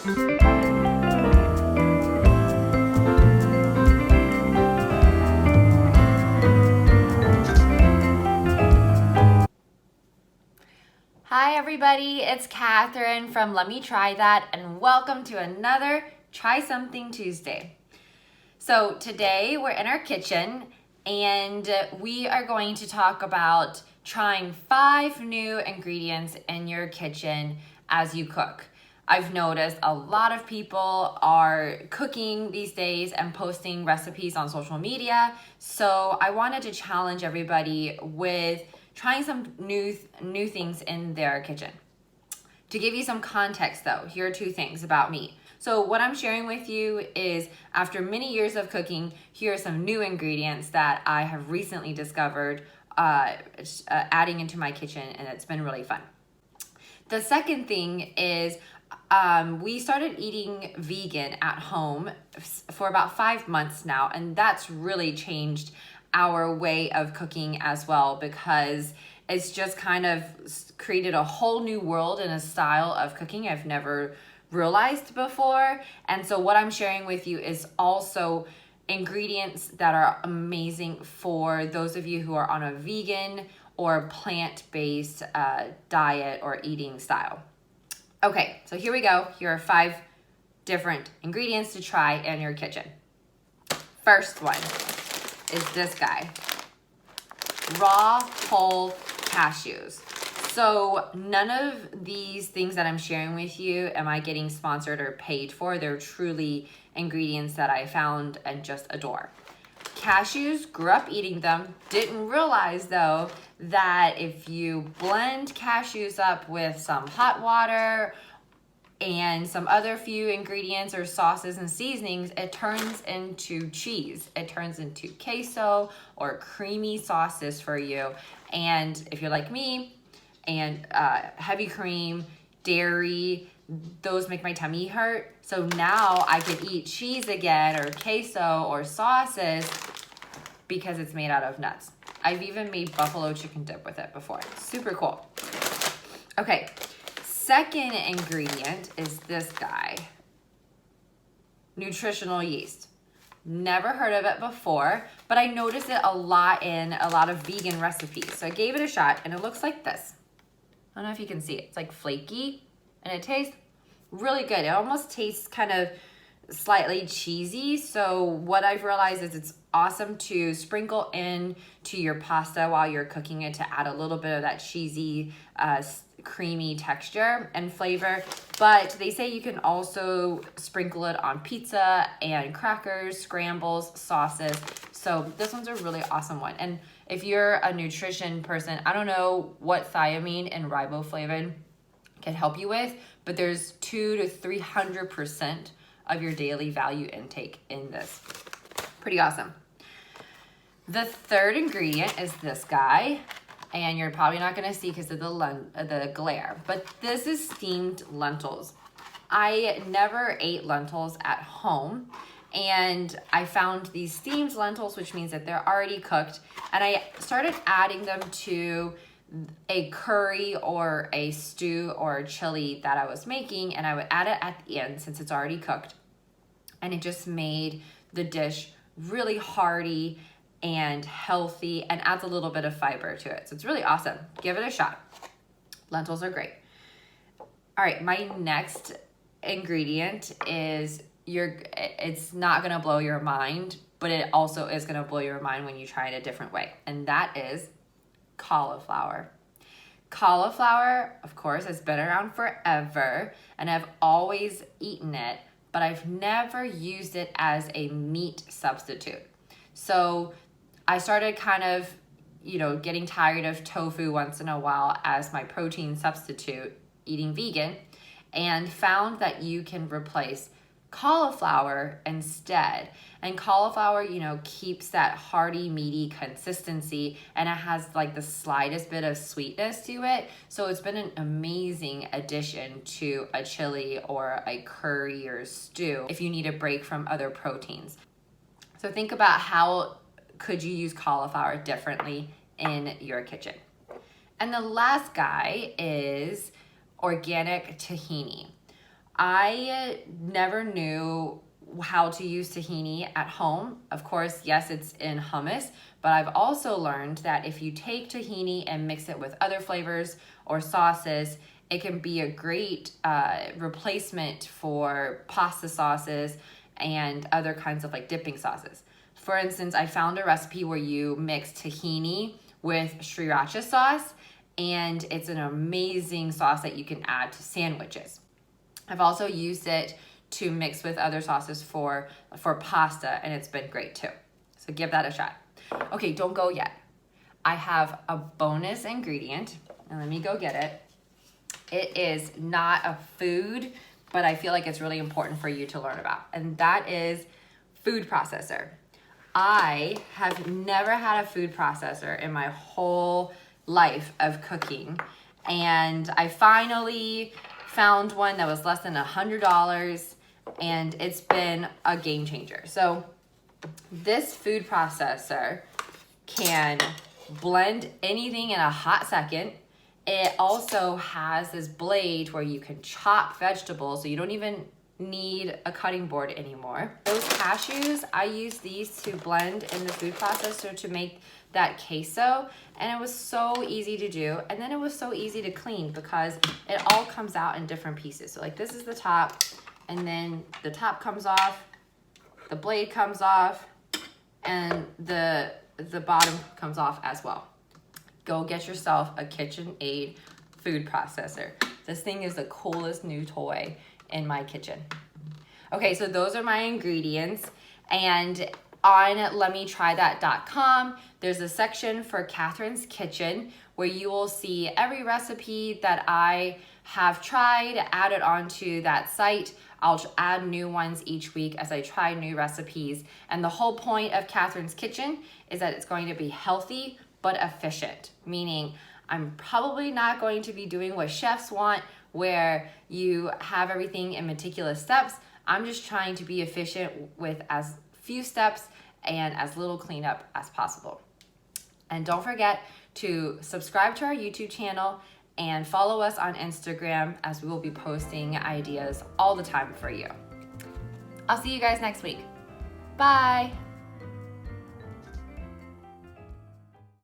Hi everybody, it's Catherine from Let Me Try That, and welcome to another Try Something Tuesday. So today we're in our kitchen and we are going to talk about trying 5 new ingredients in your kitchen as you cook. I've noticed a lot of people are cooking these days and posting recipes on social media, so I wanted to challenge everybody with trying some new things in their kitchen. To give you some context though, here are 2 things about me. So what I'm sharing with you is after many years of cooking, here are some new ingredients that I have recently discovered adding into my kitchen, and it's been really fun. The second thing is we started eating vegan at home for about 5 months now, and that's really changed our way of cooking as well, because it's just kind of created a whole new world and a style of cooking I've never realized before. And so what I'm sharing with you is also ingredients that are amazing for those of you who are on a vegan or plant-based diet or eating style. Okay, so here we go. Here are 5 different ingredients to try in your kitchen. First one is this guy, raw whole cashews. So none of these things that I'm sharing with you am I getting sponsored or paid for. They're truly ingredients that I found and just adore. Cashews, grew up eating them, didn't realize though that if you blend cashews up with some hot water and some other few ingredients or sauces and seasonings, it turns into cheese. It turns into queso or creamy sauces for you. And if you're like me and heavy cream, dairy, those make my tummy hurt. So now I can eat cheese again or queso or sauces because it's made out of nuts. I've even made buffalo chicken dip with it before. Super cool. Okay. Second ingredient is this guy, Nutritional Yeast. Never heard of it before, but I noticed it a lot in a lot of vegan recipes. So I gave it a shot and it looks like this. I don't know if you can see it. It's like flaky and it tastes really good. It almost tastes kind of slightly cheesy. So what I've realized is it's awesome to sprinkle in to your pasta while you're cooking it to add a little bit of that cheesy, creamy texture and flavor. But they say you can also sprinkle it on pizza and crackers, scrambles, sauces. So this one's a really awesome one. And if you're a nutrition person, I don't know what thiamine and riboflavin can help you with, but there's 200 to 300% of your daily value intake in this. Pretty awesome. The third ingredient is this guy, and you're probably not gonna see because of the glare, but this is steamed lentils. I never ate lentils at home, and I found these steamed lentils, which means that they're already cooked, and I started adding them to a curry or a stew or a chili that I was making, and I would add it at the end since it's already cooked, and it just made the dish really hearty and healthy and adds a little bit of fiber to it. So it's really awesome. Give it a shot. Lentils are great. All right, my next ingredient is it's not gonna blow your mind, but it also is gonna blow your mind when you try it a different way, and that is cauliflower. Cauliflower, of course, has been around forever, and I've always eaten it, but I've never used it as a meat substitute. So I started kind of, getting tired of tofu once in a while as my protein substitute, eating vegan, and found that you can replace cauliflower instead. And cauliflower, keeps that hearty, meaty consistency, and it has like the slightest bit of sweetness to it. So it's been an amazing addition to a chili or a curry or stew if you need a break from other proteins. So think about how could you use cauliflower differently in your kitchen. And the last guy is organic tahini. I never knew how to use tahini at home. Of course, yes, it's in hummus, but I've also learned that if you take tahini and mix it with other flavors or sauces, it can be a great replacement for pasta sauces and other kinds of like dipping sauces. For instance, I found a recipe where you mix tahini with sriracha sauce, and it's an amazing sauce that you can add to sandwiches. I've also used it to mix with other sauces for pasta, and it's been great too. So give that a shot. Okay, don't go yet. I have a bonus ingredient, and let me go get it. It is not a food, but I feel like it's really important for you to learn about, and that is food processor. I have never had a food processor in my whole life of cooking, and I finally found one that was less than $100, and it's been a game changer. So this food processor can blend anything in a hot second. It also has this blade where you can chop vegetables, so you don't even need a cutting board anymore. Those cashews, I use these to blend in the food processor to make that queso, and it was so easy to do, and then it was so easy to clean because it all comes out in different pieces. So like this is the top, and then the top comes off, the blade comes off, and the bottom comes off as well. Go get yourself a KitchenAid food processor. This thing is the coolest new toy in my kitchen. Okay, so those are my ingredients, and on letmetrythat.com, there's a section for Catherine's Kitchen where you will see every recipe that I have tried added onto that site. I'll add new ones each week as I try new recipes, and the whole point of Catherine's Kitchen is that it's going to be healthy but efficient, meaning I'm probably not going to be doing what chefs want where you have everything in meticulous steps. I'm just trying to be efficient with as few steps and as little cleanup as possible. And don't forget to subscribe to our YouTube channel and follow us on Instagram, as we will be posting ideas all the time for you. I'll see you guys next week. Bye.